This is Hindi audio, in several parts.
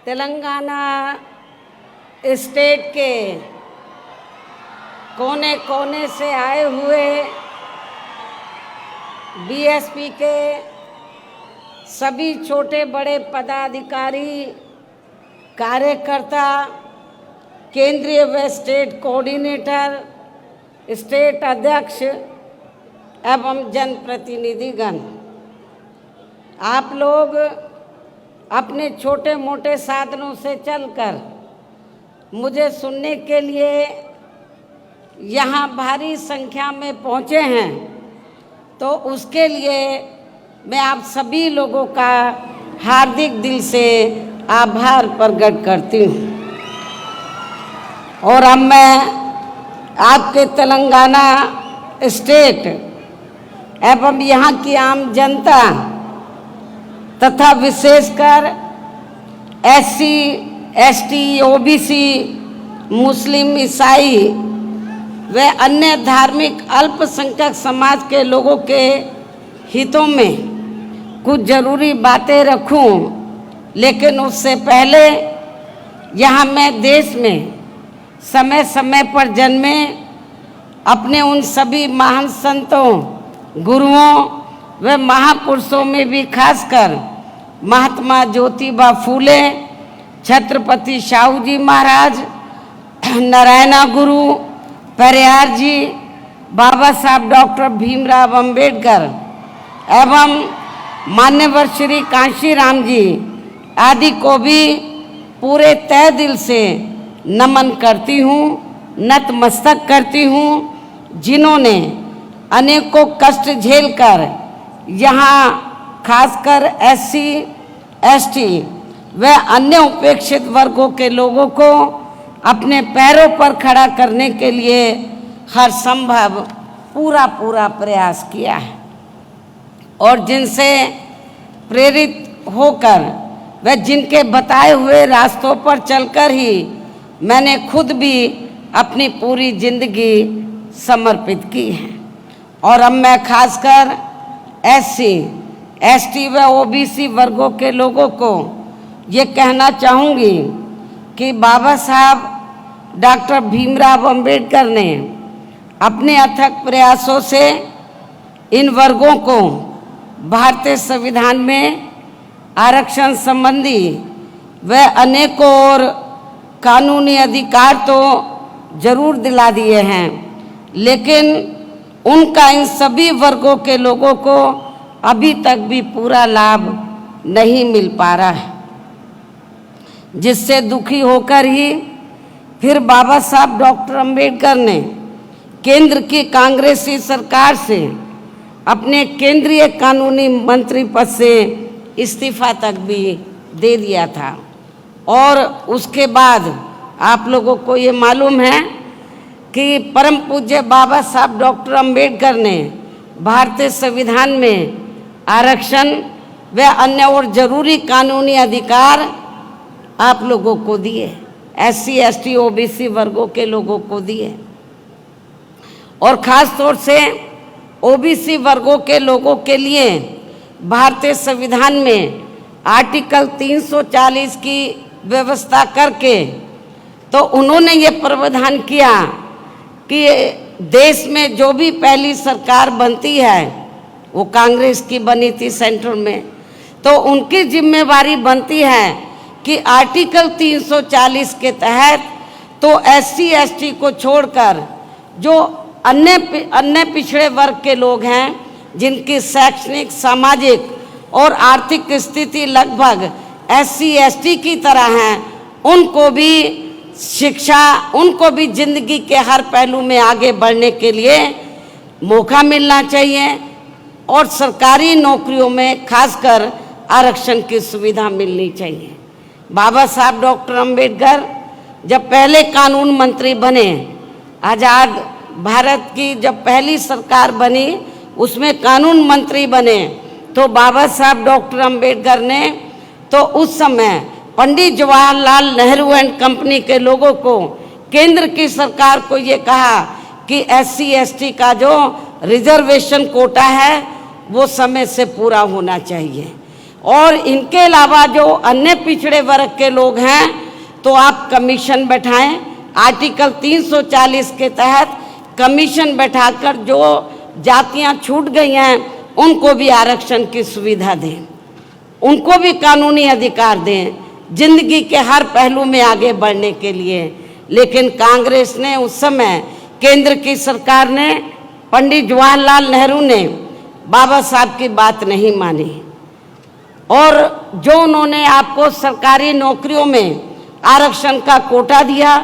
तेलंगाना स्टेट के कोने कोने से आए हुए बीएसपी के सभी छोटे बड़े पदाधिकारी, कार्यकर्ता, केंद्रीय व स्टेट कोऑर्डिनेटर, स्टेट अध्यक्ष एवं जनप्रतिनिधिगण, आप लोग अपने छोटे मोटे साधनों से चलकर मुझे सुनने के लिए यहाँ भारी संख्या में पहुँचे हैं, तो उसके लिए मैं आप सभी लोगों का हार्दिक दिल से आभार प्रकट करती हूँ। और अब मैं आपके तेलंगाना स्टेट एवं यहाँ की आम जनता तथा विशेषकर एससी, एसटी, ओबीसी, मुस्लिम, ईसाई व अन्य धार्मिक अल्पसंख्यक समाज के लोगों के हितों में कुछ ज़रूरी बातें रखूं, लेकिन उससे पहले यहाँ मैं देश में समय समय पर जन्मे अपने उन सभी महान संतों, गुरुओं व महापुरुषों में भी खासकर महात्मा ज्योतिबा फूले, छत्रपति शाहू जी महाराज, नारायणा गुरु, पेरियार जी, बाबा साहब डॉक्टर भीमराव अंबेडकर एवं मान्यवर श्री कांशीराम जी आदि को भी पूरे तहे दिल से नमन करती हूँ, नतमस्तक करती हूँ, जिन्होंने अनेकों कष्ट झेलकर यहाँ खासकर एससी, एसटी व अन्य उपेक्षित वर्गों के लोगों को अपने पैरों पर खड़ा करने के लिए हर संभव पूरा प्रयास किया है, और जिनसे प्रेरित होकर व जिनके बताए हुए रास्तों पर चलकर ही मैंने खुद भी अपनी पूरी जिंदगी समर्पित की है। और अब मैं खासकर एससी, एसटी व ओबीसी वर्गों के लोगों को ये कहना चाहूँगी कि बाबा साहब डॉक्टर भीमराव अंबेडकर ने अपने अथक प्रयासों से इन वर्गों को भारतीय संविधान में आरक्षण संबंधी व अनेकों और कानूनी अधिकार तो जरूर दिला दिए हैं, लेकिन उनका इन सभी वर्गों के लोगों को अभी तक भी पूरा लाभ नहीं मिल पा रहा है, जिससे दुखी होकर ही फिर बाबा साहब डॉक्टर अंबेडकर ने केंद्र की कांग्रेसी सरकार से अपने केंद्रीय कानूनी मंत्री पद से इस्तीफा तक भी दे दिया था। और उसके बाद आप लोगों को ये मालूम है कि परम पूज्य बाबा साहब डॉक्टर अंबेडकर ने भारतीय संविधान में आरक्षण व अन्य और जरूरी कानूनी अधिकार आप लोगों को दिए, एससी, एसटी, ओबीसी वर्गों के लोगों को दिए, और ख़ास तौर से ओबीसी वर्गों के लोगों के लिए भारतीय संविधान में आर्टिकल 340 की व्यवस्था करके तो उन्होंने ये प्रावधान किया कि देश में जो भी पहली सरकार बनती है वो कांग्रेस की बनी थी सेंटर में, तो उनकी जिम्मेवारी बनती है कि आर्टिकल 340 के तहत तो एससी, एसटी को छोड़कर जो अन्य पिछड़े वर्ग के लोग हैं, जिनकी शैक्षणिक, सामाजिक और आर्थिक स्थिति लगभग एससी, एसटी की तरह है, उनको भी शिक्षा, उनको भी जिंदगी के हर पहलू में आगे बढ़ने के लिए मौका मिलना चाहिए, और सरकारी नौकरियों में खासकर आरक्षण की सुविधा मिलनी चाहिए। बाबा साहब डॉक्टर अंबेडकर जब पहले कानून मंत्री बने, आज़ाद भारत की जब पहली सरकार बनी उसमें कानून मंत्री बने, तो बाबा साहब डॉक्टर अंबेडकर ने तो उस समय पंडित जवाहरलाल नेहरू एंड कंपनी के लोगों को, केंद्र की सरकार को ये कहा कि एससी, एसटी का जो रिजर्वेशन कोटा है वो समय से पूरा होना चाहिए, और इनके अलावा जो अन्य पिछड़े वर्ग के लोग हैं तो आप कमीशन बैठाएं, आर्टिकल 340 के तहत कमीशन बैठाकर जो जातियां छूट गई हैं उनको भी आरक्षण की सुविधा दें, उनको भी कानूनी अधिकार दें जिंदगी के हर पहलू में आगे बढ़ने के लिए। लेकिन कांग्रेस ने उस समय, केंद्र की सरकार ने, पंडित जवाहरलाल नेहरू ने बाबा साहब की बात नहीं मानी और जो उन्होंने आपको सरकारी नौकरियों में आरक्षण का कोटा दिया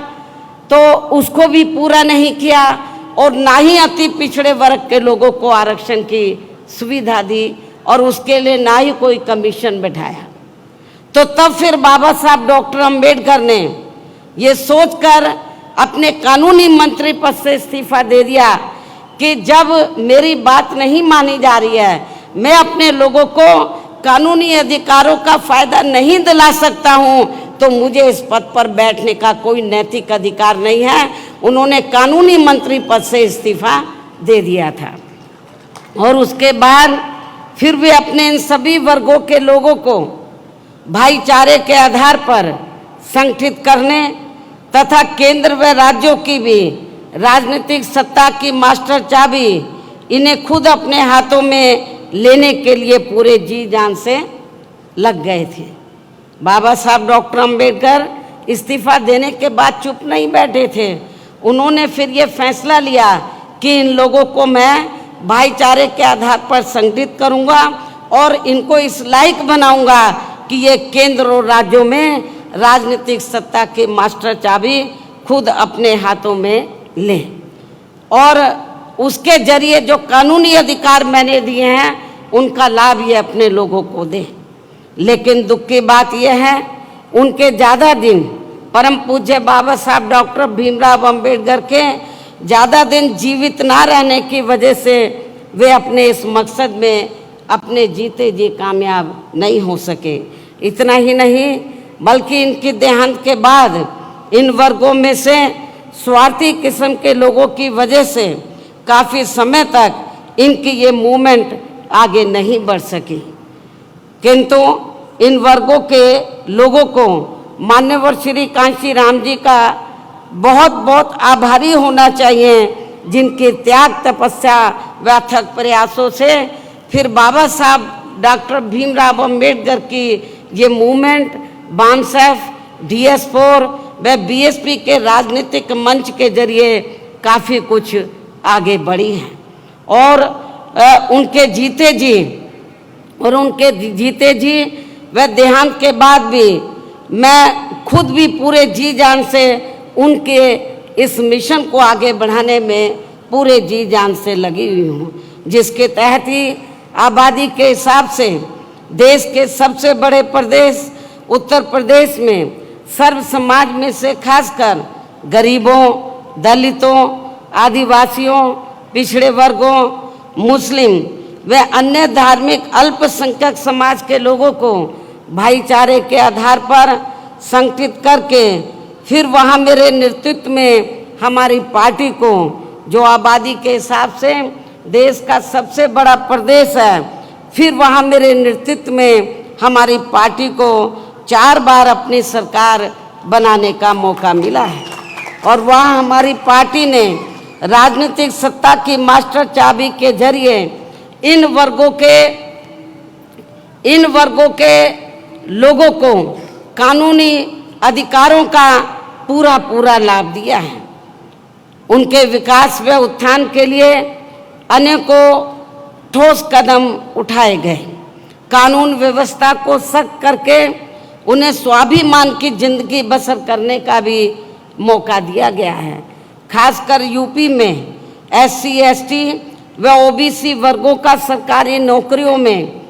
तो उसको भी पूरा नहीं किया और ना ही अति पिछड़े वर्ग के लोगों को आरक्षण की सुविधा दी और उसके लिए ना ही कोई कमीशन बैठाया। तो तब फिर बाबा साहब डॉक्टर अंबेडकर ने ये सोचकर अपने कानूनी मंत्री पद से इस्तीफा दे दिया कि जब मेरी बात नहीं मानी जा रही है, मैं अपने लोगों को कानूनी अधिकारों का फायदा नहीं दिला सकता हूं, तो मुझे इस पद पर बैठने का कोई नैतिक अधिकार नहीं है। उन्होंने कानूनी मंत्री पद से इस्तीफा दे दिया था और उसके बाद फिर भी अपने इन सभी वर्गों के लोगों को भाईचारे के आधार पर संगठित करने तथा केंद्र व राज्यों की भी राजनीतिक सत्ता की मास्टर चाबी इन्हें खुद अपने हाथों में लेने के लिए पूरे जी जान से लग गए थे। बाबा साहब डॉक्टर अंबेडकर इस्तीफा देने के बाद चुप नहीं बैठे थे। उन्होंने फिर ये फैसला लिया कि इन लोगों को मैं भाईचारे के आधार पर संगठित करूंगा और इनको इस लायक बनाऊंगा कि ये केंद्र और राज्यों में राजनीतिक सत्ता की मास्टर चाबी खुद अपने हाथों में लें और उसके जरिए जो कानूनी अधिकार मैंने दिए हैं उनका लाभ ये अपने लोगों को दें। लेकिन दुख की बात यह है, उनके ज़्यादा दिन, परम पूज्य बाबा साहब डॉक्टर भीमराव अंबेडकर के ज़्यादा दिन जीवित ना रहने की वजह से वे अपने इस मकसद में अपने जीते जी कामयाब नहीं हो सके। इतना ही नहीं बल्कि इनकी देहांत के बाद इन वर्गों में से स्वार्थी किस्म के लोगों की वजह से काफ़ी समय तक इनकी ये मूवमेंट आगे नहीं बढ़ सकी। किंतु इन वर्गों के लोगों को मान्यवर श्री कांशी राम जी का बहुत बहुत आभारी होना चाहिए, जिनके त्याग तपस्या व अथक प्रयासों से फिर बाबा साहब डॉक्टर भीमराव अंबेडकर की ये मूवमेंट बामसेफ, DS4 व BSP के राजनीतिक मंच के जरिए काफ़ी कुछ आगे बढ़ी है और उनके जीते जी व देहांत के बाद भी मैं खुद भी पूरे जी जान से उनके इस मिशन को आगे बढ़ाने में पूरे जी जान से लगी हुई हूँ, जिसके तहत ही आबादी के हिसाब से देश के सबसे बड़े प्रदेश उत्तर प्रदेश में सर्व समाज में से खासकर गरीबों, दलितों, आदिवासियों, पिछड़े वर्गों, मुस्लिम व अन्य धार्मिक अल्पसंख्यक समाज के लोगों को भाईचारे के आधार पर संगठित करके फिर वहाँ मेरे नेतृत्व में हमारी पार्टी को, जो आबादी के हिसाब से देश का सबसे बड़ा प्रदेश है, फिर वहाँ मेरे नेतृत्व में हमारी पार्टी को 4 बार अपनी सरकार बनाने का मौका मिला है और वहाँ हमारी पार्टी ने राजनीतिक सत्ता की मास्टर चाबी के जरिए इन वर्गों के लोगों को कानूनी अधिकारों का पूरा लाभ दिया है। उनके विकास व उत्थान के लिए अनेकों ठोस कदम उठाए गए। कानून व्यवस्था को सख्त करके उन्हें स्वाभिमान की जिंदगी बसर करने का भी मौका दिया गया है। खासकर यूपी में SC, ST व OBC वर्गों का सरकारी नौकरियों में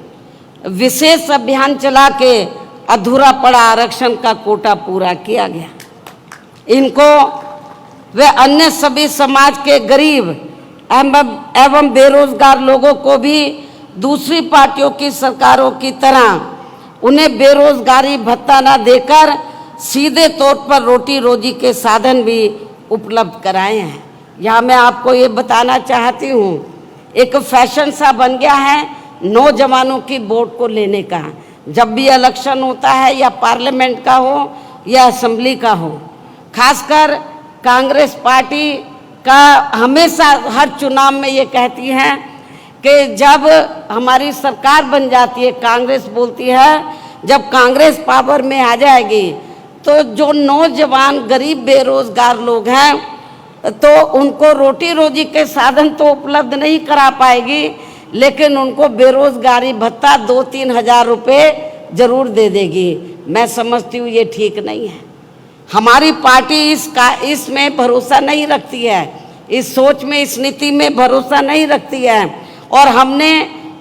विशेष अभियान चला के अधूरा पड़ा आरक्षण का कोटा पूरा किया गया। इनको व अन्य सभी समाज के गरीब एवं बेरोजगार लोगों को भी दूसरी पार्टियों की सरकारों की तरह उन्हें बेरोजगारी भत्ता न देकर सीधे तौर पर रोटी रोजी के साधन भी उपलब्ध कराए हैं। यहाँ मैं आपको ये बताना चाहती हूँ, एक फैशन सा बन गया है नौजवानों की वोट को लेने का। जब भी इलेक्शन होता है, या पार्लियामेंट का हो या असेंबली का हो। खासकर कांग्रेस पार्टी का हमेशा हर चुनाव में ये कहती है कि जब हमारी सरकार बन जाती है, कांग्रेस बोलती है जब कांग्रेस पावर में आ जाएगी तो जो नौजवान गरीब बेरोजगार लोग हैं तो उनको रोटी रोजी के साधन तो उपलब्ध नहीं करा पाएगी, लेकिन उनको बेरोजगारी भत्ता 2-3 हज़ार रुपये जरूर दे देगी। मैं समझती हूँ ये ठीक नहीं है। हमारी पार्टी इसमें भरोसा नहीं रखती है, इस सोच में, इस नीति में भरोसा नहीं रखती है, और हमने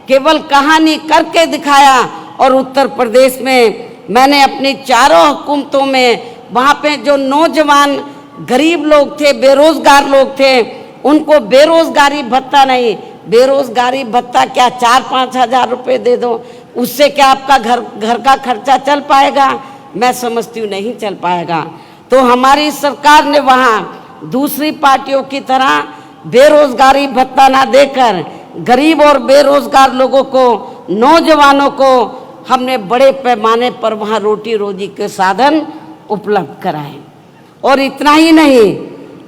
केवल कहानी करके दिखाया। और उत्तर प्रदेश में मैंने अपनी चारों हुकूमतों में वहाँ पे जो नौजवान गरीब लोग थे, बेरोजगार लोग थे, उनको बेरोजगारी भत्ता नहीं, बेरोजगारी भत्ता क्या 4-5 हज़ार रुपये दे दो, उससे क्या आपका घर का खर्चा चल पाएगा? मैं समझती हूँ नहीं चल पाएगा। तो हमारी सरकार ने वहाँ दूसरी पार्टियों की तरह बेरोजगारी भत्ता ना देकर गरीब और बेरोजगार लोगों को, नौजवानों को हमने बड़े पैमाने पर वहाँ रोटी रोजी के साधन उपलब्ध कराए। और इतना ही नहीं,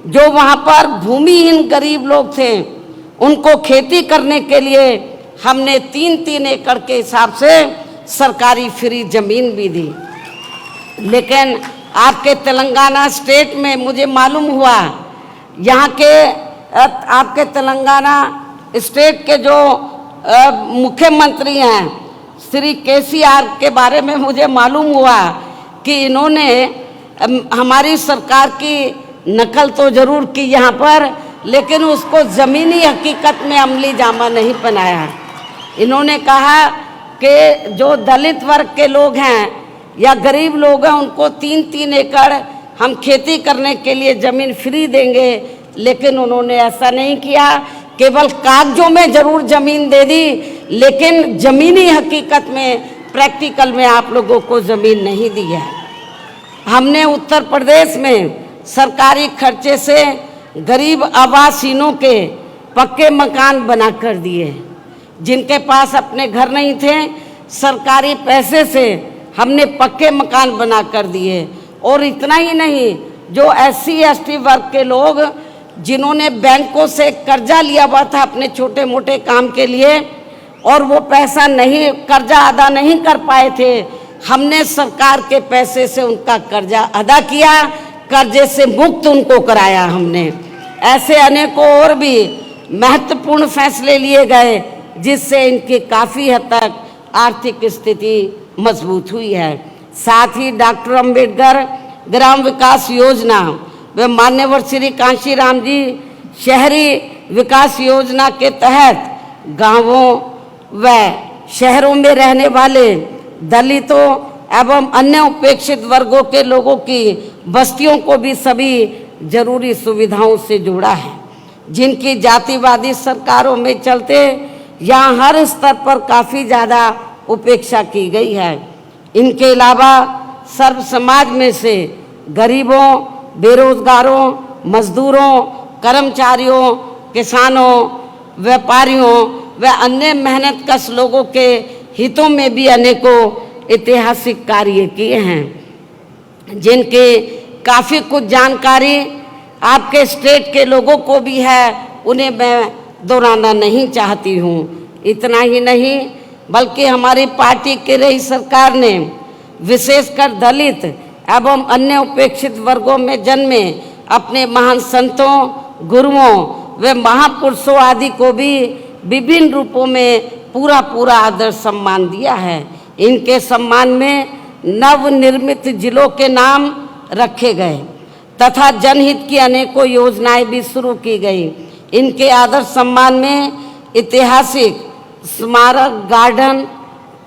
जो वहाँ पर भूमिहीन गरीब लोग थे उनको खेती करने के लिए हमने 3-3 एकड़ के हिसाब से सरकारी फ्री जमीन भी दी। लेकिन आपके तेलंगाना स्टेट में मुझे मालूम हुआ, यहाँ के आपके तेलंगाना स्टेट के जो मुख्यमंत्री हैं श्री केसीआर के बारे में मुझे मालूम हुआ कि इन्होंने हमारी सरकार की नकल तो जरूर की यहाँ पर, लेकिन उसको ज़मीनी हकीकत में अमली जामा नहीं बनाया। इन्होंने कहा कि जो दलित वर्ग के लोग हैं या गरीब लोग हैं उनको 3-3 एकड़ हम खेती करने के लिए ज़मीन फ्री देंगे, लेकिन उन्होंने ऐसा नहीं किया। केवल कागजों में जरूर ज़मीन दे दी, लेकिन ज़मीनी हकीकत में, प्रैक्टिकल में आप लोगों को ज़मीन नहीं दी है। हमने उत्तर प्रदेश में सरकारी खर्चे से गरीब आवासीनों के पक्के मकान बना कर दिए। जिनके पास अपने घर नहीं थे, सरकारी पैसे से हमने पक्के मकान बना कर दिए। और इतना ही नहीं, जो SC/ST वर्ग के लोग जिन्होंने बैंकों से कर्जा लिया हुआ था अपने छोटे मोटे काम के लिए और वो पैसा नहीं, कर्जा अदा नहीं कर पाए थे, हमने सरकार के पैसे से उनका कर्जा अदा किया, कर्जे से मुक्त उनको कराया हमने। ऐसे अनेकों और भी महत्वपूर्ण फैसले लिए गए जिससे इनकी काफ़ी हद तक आर्थिक स्थिति मजबूत हुई है। साथ ही डॉक्टर अंबेडकर ग्राम विकास योजना व मान्यवर श्री कांशीराम जी शहरी विकास योजना के तहत गांवों व शहरों में रहने वाले दलितों एवं अन्य उपेक्षित वर्गों के लोगों की बस्तियों को भी सभी जरूरी सुविधाओं से जोड़ा है, जिनकी जातिवादी सरकारों में चलते यहाँ हर स्तर पर काफ़ी ज़्यादा उपेक्षा की गई है। इनके अलावा सर्व समाज में से गरीबों, बेरोजगारों, मजदूरों, कर्मचारियों, किसानों, व्यापारियों व अन्य मेहनतकश लोगों के हितों में भी अनेकों ऐतिहासिक कार्य किए हैं, जिनकी काफ़ी कुछ जानकारी आपके स्टेट के लोगों को भी है, उन्हें मैं दोहराना नहीं चाहती हूँ। इतना ही नहीं, बल्कि हमारी पार्टी की रही सरकार ने विशेषकर दलित एवं अन्य उपेक्षित वर्गों में जन्मे अपने महान संतों, गुरुओं व महापुरुषों आदि को भी विभिन्न रूपों में पूरा आदर सम्मान दिया है। इनके सम्मान में नवनिर्मित जिलों के नाम रखे गए तथा जनहित की अनेकों योजनाएं भी शुरू की गई। इनके आदर सम्मान में ऐतिहासिक स्मारक, गार्डन,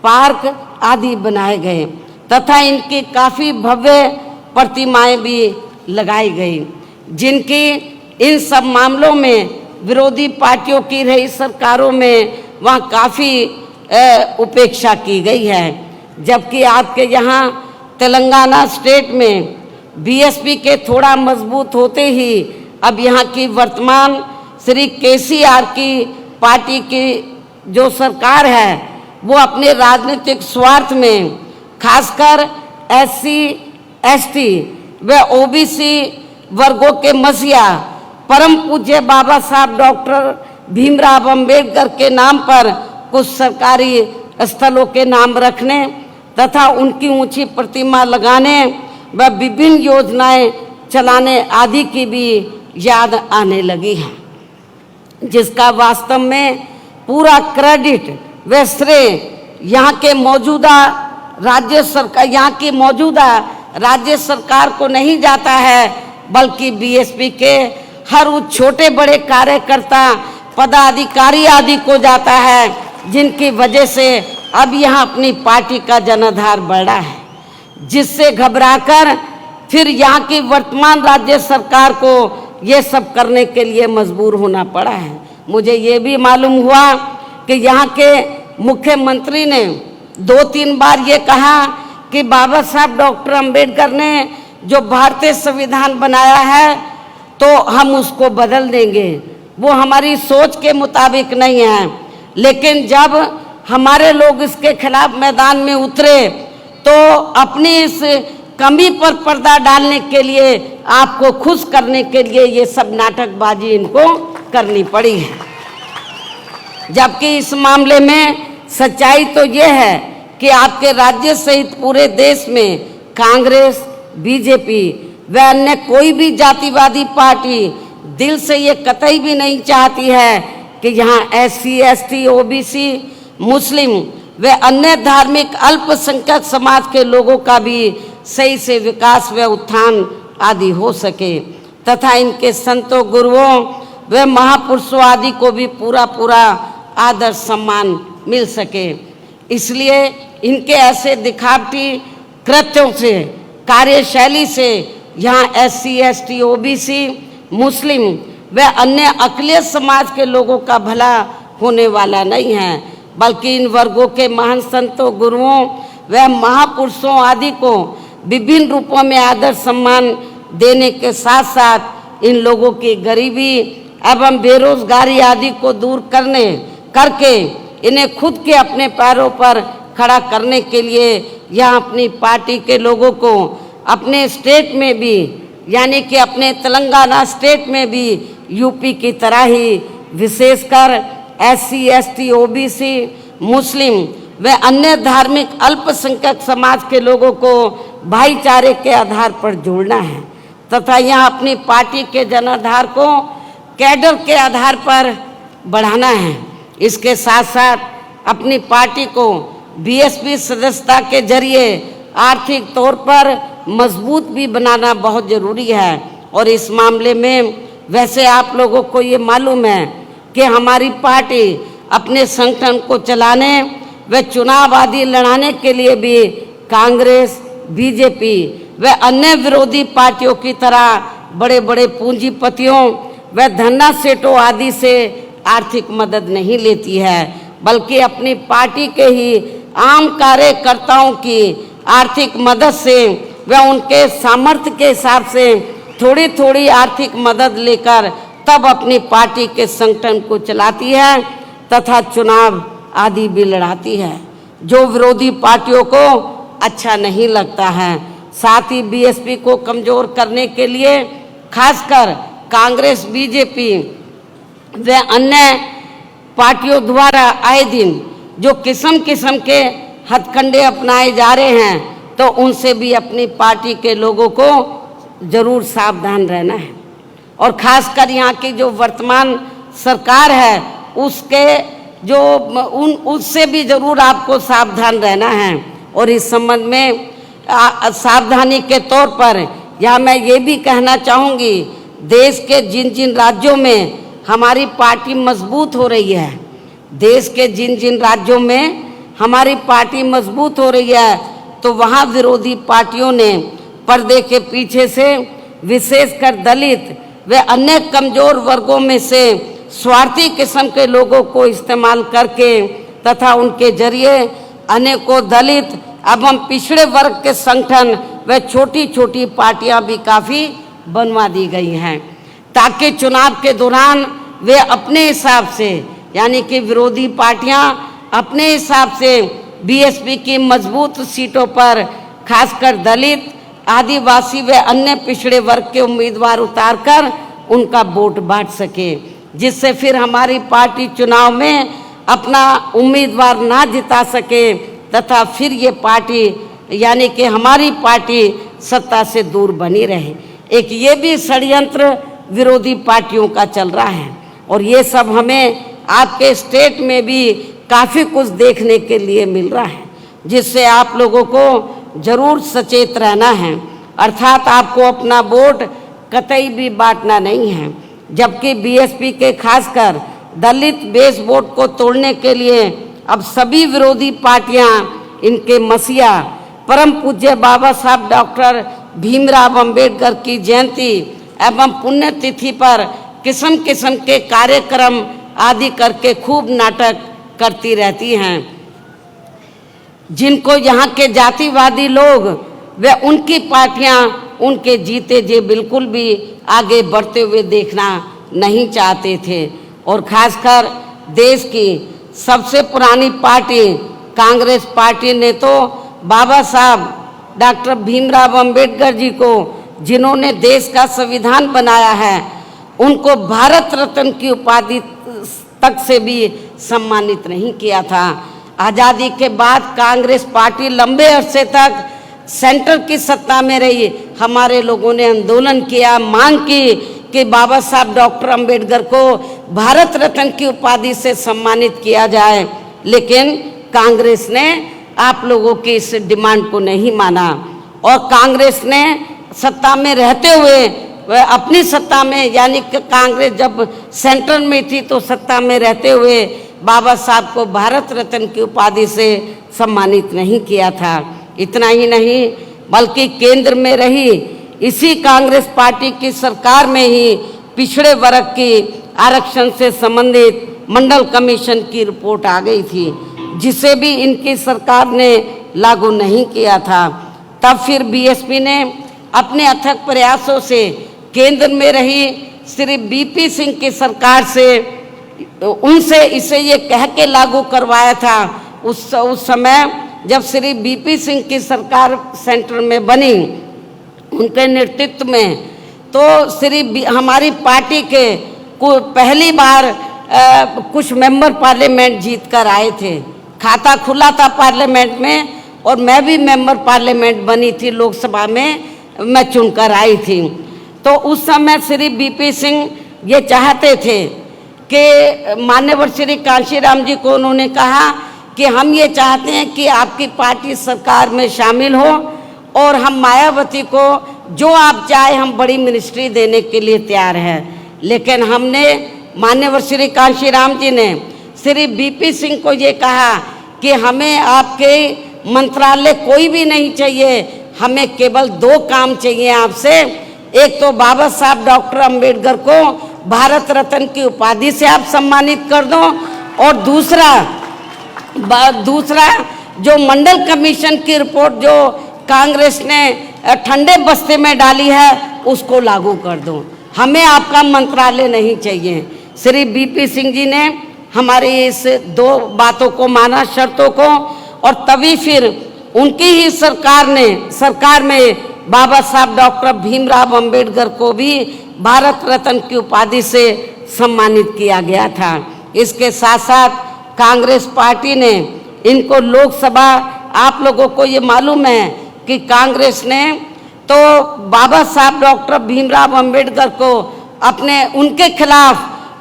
पार्क आदि बनाए गए तथा इनकी काफ़ी भव्य प्रतिमाएं भी लगाई गई, जिनकी इन सब मामलों में विरोधी पार्टियों की रही सरकारों में वहाँ काफ़ी उपेक्षा की गई है। जबकि आपके यहाँ तेलंगाना स्टेट में बीएसपी के थोड़ा मजबूत होते ही अब यहाँ की वर्तमान श्री केसीआर की पार्टी की जो सरकार है वो अपने राजनीतिक स्वार्थ में खासकर SC ST व OBC वर्गों के मसीहा परम पूज्य बाबा साहब डॉक्टर भीमराव अंबेडकर के नाम पर कुछ सरकारी स्थलों के नाम रखने तथा उनकी ऊंची प्रतिमा लगाने व विभिन्न योजनाएं चलाने आदि की भी याद आने लगी है, जिसका वास्तव में पूरा क्रेडिट व श्रेय यहाँ की मौजूदा राज्य सरकार को नहीं जाता है, बल्कि BSP के हर उस छोटे बड़े कार्यकर्ता पदाधिकारी आदि को जाता है, जिनकी वजह से अब यहाँ अपनी पार्टी का जनाधार बढ़ा है, जिससे घबराकर फिर यहाँ की वर्तमान राज्य सरकार को ये सब करने के लिए मजबूर होना पड़ा है। मुझे ये भी मालूम हुआ कि यहाँ के मुख्यमंत्री ने 2-3 बार ये कहा कि बाबा साहब डॉक्टर अंबेडकर ने जो भारतीय संविधान बनाया है तो हम उसको बदल देंगे, वो हमारी सोच के मुताबिक नहीं है। लेकिन जब हमारे लोग इसके खिलाफ मैदान में उतरे तो अपनी इस कमी पर पर्दा डालने के लिए, आपको खुश करने के लिए ये सब नाटकबाजी इनको करनी पड़ी है। जबकि इस मामले में सच्चाई तो ये है कि आपके राज्य सहित पूरे देश में कांग्रेस, BJP व अन्य कोई भी जातिवादी पार्टी दिल से ये कतई भी नहीं चाहती है कि यहाँ SC ST OBC मुस्लिम व अन्य धार्मिक अल्पसंख्यक समाज के लोगों का भी सही से विकास व उत्थान आदि हो सके तथा इनके संतों, गुरुओं व महापुरुषों आदि को भी पूरा आदर सम्मान मिल सके। इसलिए इनके ऐसे दिखावटी कृत्यों से, कार्यशैली से यहाँ SC ST OBC मुस्लिम व अन्य अक़लियत समाज के लोगों का भला होने वाला नहीं है, बल्कि इन वर्गों के महान संतों, गुरुओं व महापुरुषों आदि को विभिन्न रूपों में आदर सम्मान देने के साथ साथ इन लोगों की गरीबी एवं बेरोजगारी आदि को दूर करके इन्हें खुद के अपने पैरों पर खड़ा करने के लिए यहाँ अपनी पार्टी के लोगों को अपने स्टेट में भी, यानी कि अपने तेलंगाना स्टेट में भी यूपी की तरह ही विशेषकर SC ST OBC मुस्लिम व अन्य धार्मिक अल्पसंख्यक समाज के लोगों को भाईचारे के आधार पर जोड़ना है तथा यहाँ अपनी पार्टी के जनाधार को कैडर के आधार पर बढ़ाना है। इसके साथ साथ अपनी पार्टी को BSP सदस्यता के जरिए आर्थिक तौर पर मजबूत भी बनाना बहुत ज़रूरी है। और इस मामले में वैसे आप लोगों को ये मालूम है कि हमारी पार्टी अपने संगठन को चलाने व चुनाव आदि लड़ाने के लिए भी कांग्रेस, BJP व अन्य विरोधी पार्टियों की तरह बड़े बड़े पूंजीपतियों व धन्ना सेठों आदि से आर्थिक मदद नहीं लेती है, बल्कि अपनी पार्टी के ही आम कार्यकर्ताओं की आर्थिक मदद से व उनके सामर्थ्य के हिसाब से थोड़ी थोड़ी आर्थिक मदद लेकर तब अपनी पार्टी के संगठन को चलाती है तथा चुनाव आदि भी लड़ाती है, जो विरोधी पार्टियों को अच्छा नहीं लगता है। साथ ही BSP को कमज़ोर करने के लिए खासकर कांग्रेस, BJP व अन्य पार्टियों द्वारा आए दिन जो किस्म किस्म के हथकंडे अपनाए जा रहे हैं, तो उनसे भी अपनी पार्टी के लोगों को ज़रूर सावधान रहना है। और ख़ासकर यहाँ की जो वर्तमान सरकार है उसके उससे भी ज़रूर आपको सावधान रहना है। और इस संबंध में सावधानी के तौर पर यहाँ मैं ये भी कहना चाहूँगी, देश के जिन जिन राज्यों में हमारी पार्टी मजबूत हो रही है, देश के जिन जिन राज्यों में हमारी पार्टी मजबूत हो रही है, तो वहाँ विरोधी पार्टियों ने पर्दे के पीछे से विशेषकर दलित व अन्य कमज़ोर वर्गों में से स्वार्थी किस्म के लोगों को इस्तेमाल करके तथा उनके जरिए अनेकों दलित एवं पिछड़े वर्ग के संगठन व छोटी छोटी पार्टियां भी काफ़ी बनवा दी गई हैं, ताकि चुनाव के दौरान वे अपने हिसाब से, यानी कि विरोधी पार्टियां अपने हिसाब से बीएसपी की मजबूत सीटों पर खासकर दलित, आदिवासी व अन्य पिछड़े वर्ग के उम्मीदवार उतारकर उनका वोट बांट सके, जिससे फिर हमारी पार्टी चुनाव में अपना उम्मीदवार ना जिता सके तथा फिर ये पार्टी यानी कि हमारी पार्टी सत्ता से दूर बनी रहे। एक ये भी षड्यंत्र विरोधी पार्टियों का चल रहा है और ये सब हमें आपके स्टेट में भी काफ़ी कुछ देखने के लिए मिल रहा है, जिससे आप लोगों को जरूर सचेत रहना है। अर्थात आपको अपना वोट कतई भी बांटना नहीं है, जबकि बीएसपी के खासकर दलित बेस वोट को तोड़ने के लिए अब सभी विरोधी पार्टियां इनके मसीहा परम पूज्य बाबा साहब डॉक्टर भीमराव अंबेडकर की जयंती एवं पुण्यतिथि पर किस्म किस्म के कार्यक्रम आदि करके खूब नाटक करती रहती हैं, जिनको यहाँ के जातिवादी लोग व उनकी पार्टियां उनके जीते जी बिल्कुल भी आगे बढ़ते हुए देखना नहीं चाहते थे। और खासकर देश की सबसे पुरानी पार्टी कांग्रेस पार्टी ने तो बाबा साहब डॉक्टर भीमराव अंबेडकर जी को, जिन्होंने देश का संविधान बनाया है, उनको भारत रत्न की उपाधि तक से भी सम्मानित नहीं किया था। आज़ादी के बाद कांग्रेस पार्टी लंबे अरसे तक सेंटर की सत्ता में रही। हमारे लोगों ने आंदोलन किया, मांग की कि बाबा साहब डॉक्टर अंबेडकर को भारत रत्न की उपाधि से सम्मानित किया जाए, लेकिन कांग्रेस ने आप लोगों की इस डिमांड को नहीं माना और कांग्रेस ने सत्ता में रहते हुए वह अपनी सत्ता में यानी कि कांग्रेस जब सेंटर में थी तो सत्ता में रहते हुए बाबा साहब को भारत रत्न की उपाधि से सम्मानित नहीं किया था। इतना ही नहीं बल्कि केंद्र में रही इसी कांग्रेस पार्टी की सरकार में ही पिछड़े वर्ग की आरक्षण से संबंधित मंडल कमीशन की रिपोर्ट आ गई थी, जिसे भी इनकी सरकार ने लागू नहीं किया था। तब फिर बीएसपी ने अपने अथक प्रयासों से केंद्र में रही श्री बीपी सिंह की सरकार से उनसे इसे ये कह के लागू करवाया था उस समय जब श्री बीपी सिंह की सरकार सेंटर में बनी, उनके नेतृत्व में, तो हमारी पार्टी के को पहली बार कुछ मेंबर पार्लियामेंट जीत कर आए थे। खाता खुला था पार्लियामेंट में और मैं भी मेंबर पार्लियामेंट बनी थी, लोकसभा में मैं चुनकर आई थी। तो उस समय श्री बीपी सिंह ये चाहते थे कि माननीय श्री कांशीराम जी को उन्होंने कहा कि हम ये चाहते हैं कि आपकी पार्टी सरकार में शामिल हो और हम मायावती को जो आप चाहे हम बड़ी मिनिस्ट्री देने के लिए तैयार हैं। लेकिन हमने माननीय श्री कांशीराम जी ने श्री बीपी सिंह को ये कहा कि हमें आपके मंत्रालय कोई भी नहीं चाहिए, हमें केवल 2 काम चाहिए आपसे। एक तो बाबा साहब डॉक्टर अंबेडकर को भारत रत्न की उपाधि से आप सम्मानित कर दो और दूसरा जो मंडल कमीशन की रिपोर्ट जो कांग्रेस ने ठंडे बस्ते में डाली है उसको लागू कर दो, हमें आपका मंत्रालय नहीं चाहिए। श्री बीपी सिंह जी ने हमारी इस 2 बातों को माना, शर्तों को, और तभी फिर उनकी ही सरकार में बाबा साहब डॉक्टर भीमराव अंबेडकर को भी भारत रत्न की उपाधि से सम्मानित किया गया था। इसके साथ साथ कांग्रेस पार्टी ने इनको लोकसभा, आप लोगों को ये मालूम है कि कांग्रेस ने तो बाबा साहब डॉक्टर भीमराव अंबेडकर को उनके खिलाफ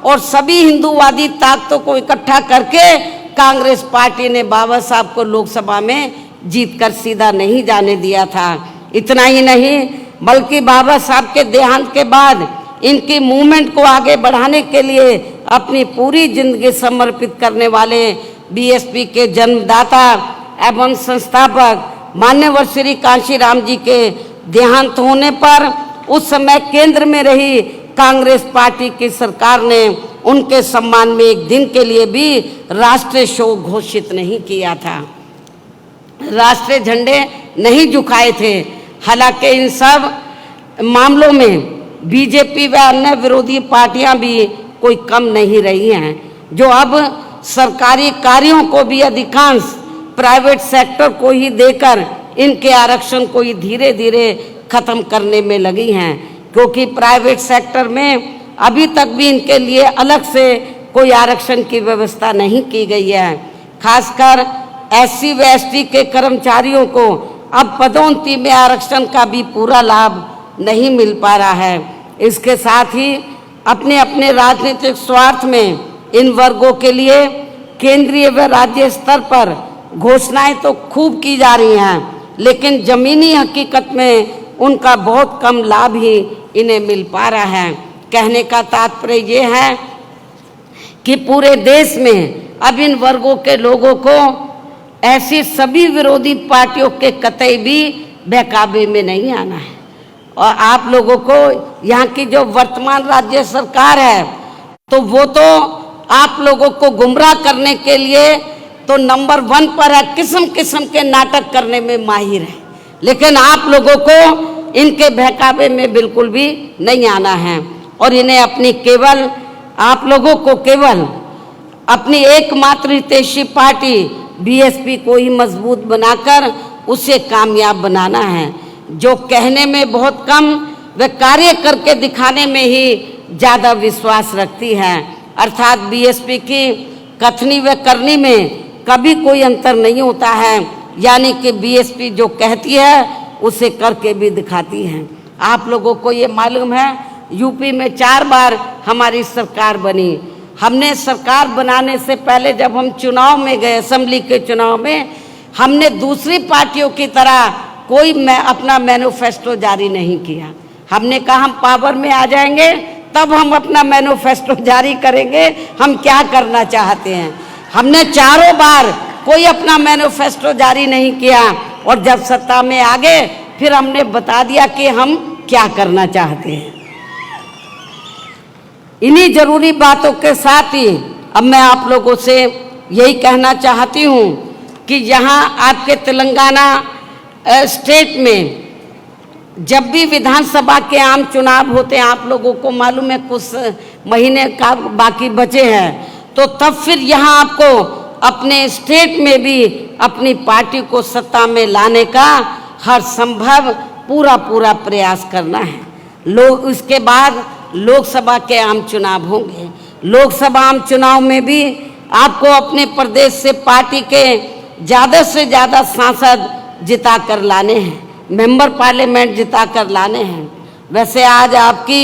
और सभी हिंदूवादी ताकतों को इकट्ठा करके कांग्रेस पार्टी ने बाबा साहब को लोकसभा में जीतकर सीधा नहीं जाने दिया था। इतना ही नहीं बल्कि बाबा साहब के देहांत के बाद इनकी मूवमेंट को आगे बढ़ाने के लिए अपनी पूरी जिंदगी समर्पित करने वाले बीएसपी के जन्मदाता एवं संस्थापक मान्यवर श्री कांशीराम जी के देहांत होने पर उस समय केंद्र में रही कांग्रेस पार्टी की सरकार ने उनके सम्मान में एक दिन के लिए भी राष्ट्रीय शोक घोषित नहीं किया था, राष्ट्रीय झंडे नहीं झुकाए थे। हालांकि इन सब मामलों में बीजेपी व अन्य विरोधी पार्टियां भी कोई कम नहीं रही हैं, जो अब सरकारी कार्यों को भी अधिकांश प्राइवेट सेक्टर को ही देकर इनके आरक्षण को ही धीरे धीरे खत्म करने में लगी हैं, क्योंकि प्राइवेट सेक्टर में अभी तक भी इनके लिए अलग से कोई आरक्षण की व्यवस्था नहीं की गई है। खासकर SC व ST के कर्मचारियों को अब पदोन्नति में आरक्षण का भी पूरा लाभ नहीं मिल पा रहा है। इसके साथ ही अपने अपने राजनीतिक स्वार्थ में इन वर्गों के लिए केंद्रीय व राज्य स्तर पर घोषणाएं तो खूब की जा रही हैं, लेकिन जमीनी हकीकत में उनका बहुत कम लाभ ही इन्हें मिल पा रहा है। कहने का तात्पर्य ये है कि पूरे देश में अब इन वर्गों के लोगों को ऐसी सभी विरोधी पार्टियों के कतई भी बहकावे में नहीं आना है। और आप लोगों को यहाँ की जो वर्तमान राज्य सरकार है, तो वो तो आप लोगों को गुमराह करने के लिए तो नंबर 1 पर है, किस्म किस्म के नाटक करने में माहिर है, लेकिन आप लोगों को इनके बहकावे में बिल्कुल भी नहीं आना है। और इन्हें अपनी केवल आप लोगों को केवल अपनी एकमात्र हितैषी पार्टी BSP को ही मजबूत बनाकर उसे कामयाब बनाना है, जो कहने में बहुत कम व कार्य करके दिखाने में ही ज़्यादा विश्वास रखती है। अर्थात BSP की कथनी व करनी में कभी कोई अंतर नहीं होता है, यानी कि BSP जो कहती है उसे करके भी दिखाती है। आप लोगों को ये मालूम है, यूपी में 4 बार हमारी सरकार बनी। हमने सरकार बनाने से पहले जब हम चुनाव में गए, असेंबली के चुनाव में, हमने दूसरी पार्टियों की तरह कोई अपना मैनिफेस्टो जारी नहीं किया। हमने कहा हम पावर में आ जाएंगे तब हम अपना मैनिफेस्टो जारी करेंगे, हम क्या करना चाहते हैं। हमने 4 बार कोई अपना मैनिफेस्टो जारी नहीं किया, और जब सत्ता में आ गए फिर हमने बता दिया कि हम क्या करना चाहते हैं। इन्हीं जरूरी बातों के साथ ही अब मैं आप लोगों से यही कहना चाहती हूँ कि यहाँ आपके तेलंगाना स्टेट में जब भी विधानसभा के आम चुनाव होते हैं, आप लोगों को मालूम है कुछ महीने का बाकी बचे हैं, तो तब फिर यहाँ आपको अपने स्टेट में भी अपनी पार्टी को सत्ता में लाने का हर संभव पूरा प्रयास करना है। लोग उसके बाद लोकसभा के आम चुनाव होंगे। लोकसभा आम चुनाव में भी आपको अपने प्रदेश से पार्टी के ज़्यादा से ज़्यादा सांसद जिता कर लाने हैं, मेंबर पार्लियामेंट जिता कर लाने हैं। वैसे आज आपकी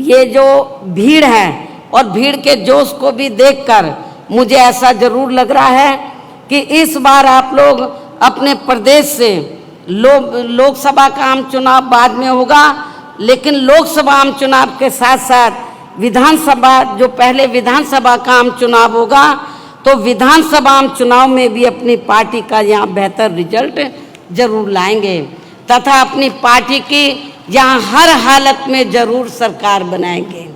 ये जो भीड़ है और भीड़ के जोश को भी देखकर मुझे ऐसा जरूर लग रहा है कि इस बार आप लोग अपने प्रदेश से लोकसभा का आम चुनाव बाद में होगा, लेकिन लोकसभा आम चुनाव के साथ साथ विधानसभा जो पहले विधानसभा का आम चुनाव होगा, तो विधानसभा आम चुनाव में भी अपनी पार्टी का यहाँ बेहतर रिजल्ट जरूर लाएंगे तथा अपनी पार्टी की यहाँ हर हालत में जरूर सरकार बनाएंगे।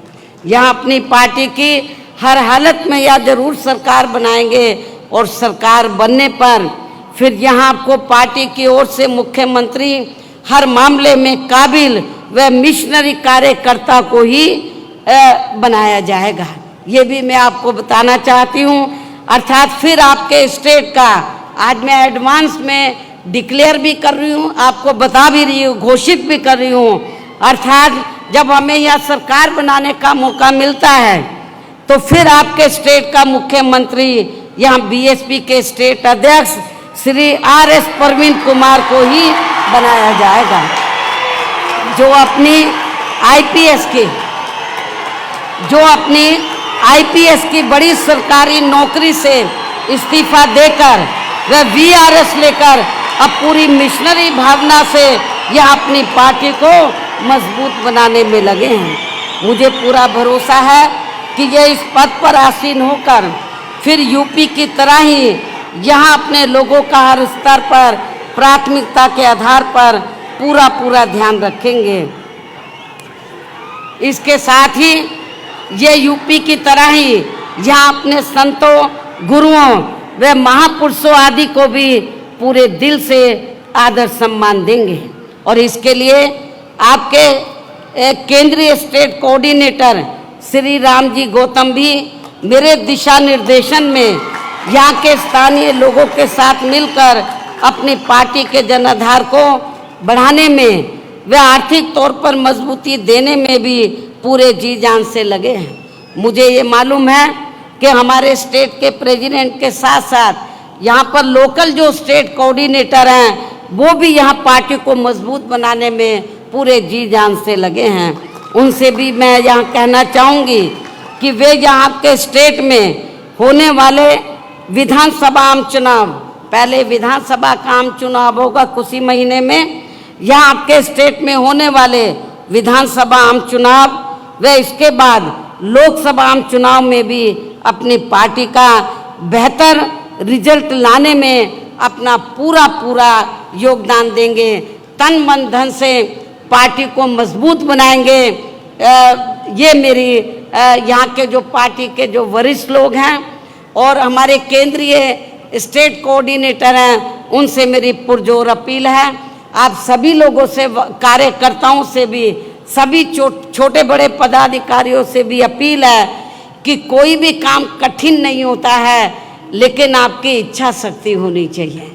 यहाँ अपनी पार्टी की हर हालत में यह जरूर सरकार बनाएंगे, और सरकार बनने पर फिर यहाँ आपको पार्टी की ओर से मुख्यमंत्री हर मामले में काबिल व मिशनरी कार्यकर्ता को ही बनाया जाएगा। ये भी मैं आपको बताना चाहती हूँ। अर्थात फिर आपके स्टेट का आज मैं एडवांस में डिक्लेयर भी कर रही हूँ, आपको बता भी रही हूँ, घोषित भी कर रही हूँ। अर्थात जब हमें यह सरकार बनाने का मौका मिलता है तो फिर आपके स्टेट का मुख्यमंत्री यहाँ BSP के स्टेट अध्यक्ष श्री RS प्रवीण कुमार को ही बनाया जाएगा, जो अपनी IPS की बड़ी सरकारी नौकरी से इस्तीफा देकर वह VRS लेकर अब पूरी मिशनरी भावना से यह अपनी पार्टी को मजबूत बनाने में लगे हैं। मुझे पूरा भरोसा है कि ये इस पद पर आसीन होकर फिर यूपी की तरह ही यहाँ अपने लोगों का हर स्तर पर प्राथमिकता के आधार पर पूरा ध्यान रखेंगे। इसके साथ ही ये यूपी की तरह ही यहाँ अपने संतों, गुरुओं व महापुरुषों आदि को भी पूरे दिल से आदर सम्मान देंगे। और इसके लिए आपके केंद्रीय स्टेट कोऑर्डिनेटर श्री राम जी गौतम भी मेरे दिशा निर्देशन में यहाँ के स्थानीय लोगों के साथ मिलकर अपनी पार्टी के जनाधार को बढ़ाने में व आर्थिक तौर पर मजबूती देने में भी पूरे जी जान से लगे हैं। मुझे ये मालूम है कि हमारे स्टेट के प्रेसिडेंट के साथ साथ यहाँ पर लोकल जो स्टेट कोऑर्डिनेटर हैं वो भी यहाँ पार्टी को मजबूत बनाने में पूरे जी जान से लगे हैं। उनसे भी मैं यहाँ कहना चाहूँगी कि वे यहाँ के स्टेट में होने वाले विधानसभा आम चुनाव, पहले विधानसभा का आम चुनाव होगा कुछ ही महीने में, यहाँ आपके स्टेट में होने वाले विधानसभा आम चुनाव व इसके बाद लोकसभा आम चुनाव में भी अपनी पार्टी का बेहतर रिजल्ट लाने में अपना पूरा योगदान देंगे। तन मन धन से पार्टी को मजबूत बनाएंगे। ये मेरी यहाँ के जो पार्टी के जो वरिष्ठ लोग हैं और हमारे केंद्रीय स्टेट कोऑर्डिनेटर हैं उनसे मेरी पुरजोर अपील है। आप सभी लोगों से, कार्यकर्ताओं से भी, सभी छोटे बड़े पदाधिकारियों से भी अपील है कि कोई भी काम कठिन नहीं होता है, लेकिन आपकी इच्छा शक्ति होनी चाहिए।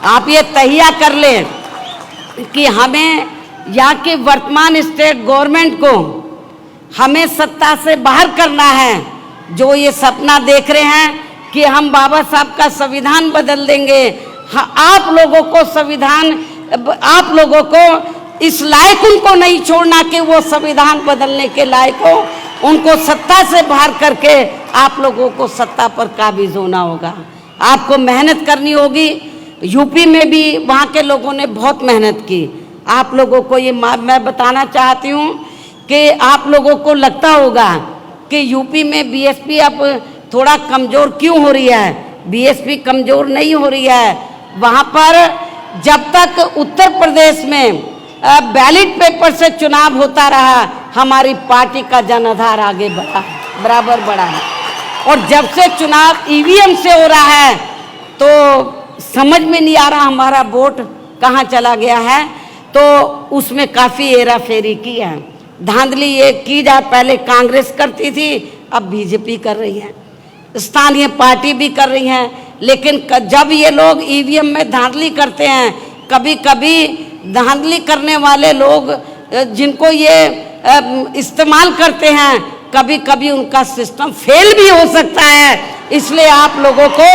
आप ये तहिया कर लें कि हमें यहाँ के वर्तमान स्टेट गवर्नमेंट को हमें सत्ता से बाहर करना है। जो ये सपना देख रहे हैं कि हम बाबा साहब का संविधान बदल देंगे, आप लोगों को संविधान, आप लोगों को इस लायक उनको नहीं छोड़ना कि वो संविधान बदलने के लायक हो। उनको सत्ता से बाहर करके आप लोगों को सत्ता पर काबिज होना होगा। आपको मेहनत करनी होगी। यूपी में भी वहाँ के लोगों ने बहुत मेहनत की। आप लोगों को ये मैं बताना चाहती हूँ कि आप लोगों को लगता होगा कि यूपी में बीएसपी अब थोड़ा कमज़ोर क्यों हो रही है। बीएसपी कमज़ोर नहीं हो रही है। वहाँ पर जब तक उत्तर प्रदेश में बैलेट पेपर से चुनाव होता रहा, हमारी पार्टी का जनाधार आगे बढ़ा, बराबर बढ़ा है। और जब से चुनाव ईवीएम से हो रहा है तो समझ में नहीं आ रहा हमारा वोट कहाँ चला गया है। तो उसमें काफ़ी हेरा फेरी की है, धांधली ये की जा, पहले कांग्रेस करती थी, अब बीजेपी कर रही है, स्थानीय पार्टी भी कर रही हैं। लेकिन जब ये लोग ईवीएम में धांधली करते हैं, कभी कभी धांधली करने वाले लोग जिनको ये इस्तेमाल करते हैं, कभी कभी उनका सिस्टम फेल भी हो सकता है। इसलिए आप लोगों को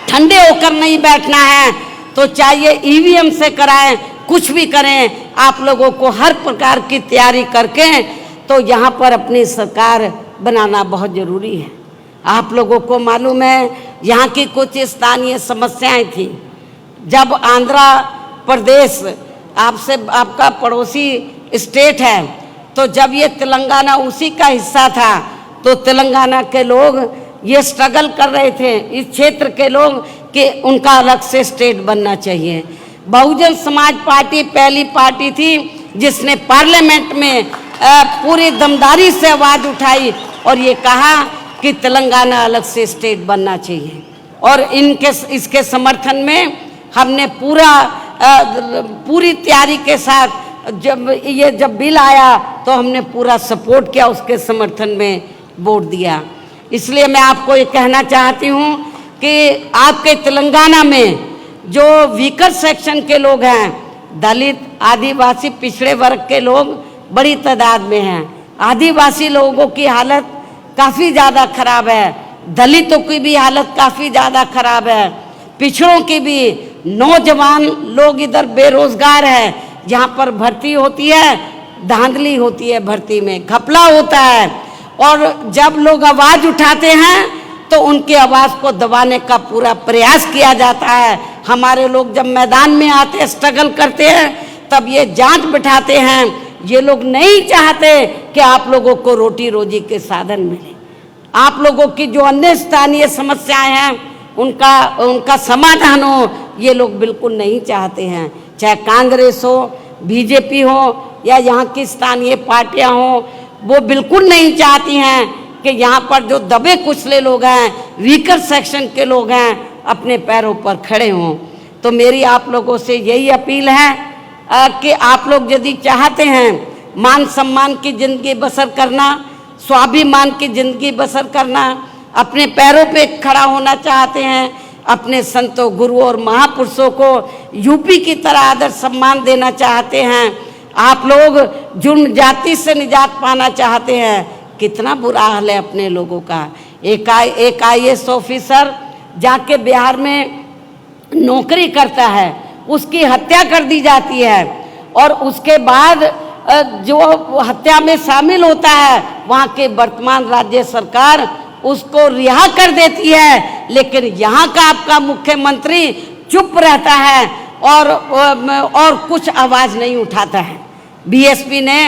ठंडे होकर नहीं बैठना है। तो चाहिए ईवीएम से कराएं, कुछ भी करें, आप लोगों को हर प्रकार की तैयारी करके तो यहाँ पर अपनी सरकार बनाना बहुत ज़रूरी है। आप लोगों को मालूम है यहाँ की कुछ स्थानीय समस्याएं थी। जब आंध्र प्रदेश आपसे, आपका पड़ोसी स्टेट है, तो जब ये तेलंगाना उसी का हिस्सा था, तो तेलंगाना के लोग ये स्ट्रगल कर रहे थे, इस क्षेत्र के लोग, कि उनका अलग से स्टेट बनना चाहिए। बहुजन समाज पार्टी पहली पार्टी थी जिसने पार्लियामेंट में पूरी दमदारी से आवाज़ उठाई और ये कहा कि तेलंगाना अलग से स्टेट बनना चाहिए। और इसके समर्थन में हमने पूरी तैयारी के साथ जब बिल आया तो हमने पूरा सपोर्ट किया, उसके समर्थन में वोट दिया। इसलिए मैं आपको ये कहना चाहती हूँ कि आपके तेलंगाना में जो वीकर सेक्शन के लोग हैं, दलित, आदिवासी, पिछड़े वर्ग के लोग बड़ी तादाद में हैं। आदिवासी लोगों की हालत काफ़ी ज़्यादा खराब है, दलितों की भी हालत काफ़ी ज़्यादा खराब है, पिछड़ों की भी। नौजवान लोग इधर बेरोजगार है, जहाँ पर भर्ती होती है धांधली होती है, भर्ती में घपला होता है। और जब लोग आवाज़ उठाते हैं तो उनकी आवाज़ को दबाने का पूरा प्रयास किया जाता है। हमारे लोग जब मैदान में आते, स्ट्रगल करते हैं, तब ये जांच बिठाते हैं। ये लोग नहीं चाहते कि आप लोगों को रोटी रोजी के साधन मिले। आप लोगों की जो अन्य स्थानीय समस्याएं हैं उनका समाधान हो, ये लोग बिल्कुल नहीं चाहते हैं। चाहे कांग्रेस हो, बीजेपी हो या यहाँ की स्थानीय पार्टियाँ हों, वो बिल्कुल नहीं चाहती हैं कि यहाँ पर जो दबे कुचले लोग हैं, वीकर सेक्शन के लोग हैं, अपने पैरों पर खड़े हों। तो मेरी आप लोगों से यही अपील है कि आप लोग यदि चाहते हैं मान सम्मान की ज़िंदगी बसर करना, स्वाभिमान की जिंदगी बसर करना, अपने पैरों पे खड़ा होना चाहते हैं, अपने संतों, गुरुओं और महापुरुषों को यूपी की तरह आदर सम्मान देना चाहते हैं, आप लोग जुर्म जाति से निजात पाना चाहते हैं। कितना बुरा हाल है अपने लोगों का। एक IAS ऑफिसर जाके बिहार में नौकरी करता है, उसकी हत्या कर दी जाती है और उसके बाद जो हत्या में शामिल होता है वहाँ के वर्तमान राज्य सरकार उसको रिहा कर देती है, लेकिन यहाँ का आपका मुख्यमंत्री चुप रहता है और कुछ आवाज़ नहीं उठाता है। BSP ने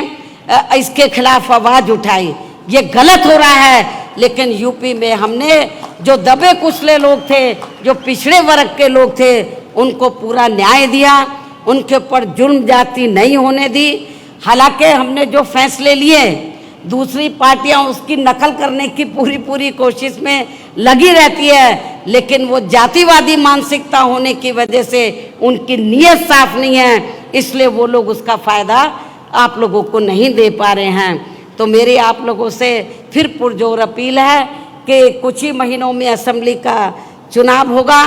इसके खिलाफ आवाज़ उठाई, ये गलत हो रहा है। लेकिन यूपी में हमने जो दबे कुचले लोग थे, जो पिछड़े वर्ग के लोग थे, उनको पूरा न्याय दिया, उनके ऊपर जुर्म जाति नहीं होने दी। हालांकि हमने जो फैसले लिए, दूसरी पार्टियां उसकी नकल करने की पूरी कोशिश में लगी रहती है, लेकिन वो जातिवादी मानसिकता होने की वजह से उनकी नीयत साफ नहीं है, इसलिए वो लोग उसका फ़ायदा आप लोगों को नहीं दे पा रहे हैं। तो मेरी आप लोगों से फिर पुरजोर अपील है कि कुछ ही महीनों में असेंबली का चुनाव होगा।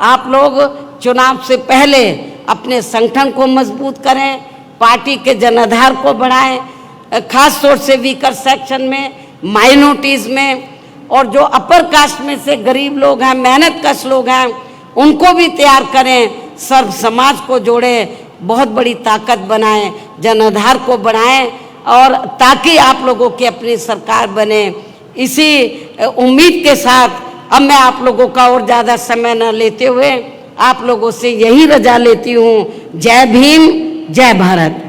आप लोग चुनाव से पहले अपने संगठन को मजबूत करें, पार्टी के जनाधार को बढ़ाएं, खास तौर से वीकर सेक्शन में, माइनॉरिटीज़ में, और जो अपर कास्ट में से गरीब लोग हैं, मेहनत कश लोग हैं, उनको भी तैयार करें, सर्व समाज को जोड़ें, बहुत बड़ी ताकत बनाएं, जनाधार को बढ़ाएं, और ताकि आप लोगों की अपनी सरकार बने। इसी उम्मीद के साथ अब मैं आप लोगों का और ज़्यादा समय न लेते हुए आप लोगों से यही रजा लेती हूँ। जय भीम, जय भारत।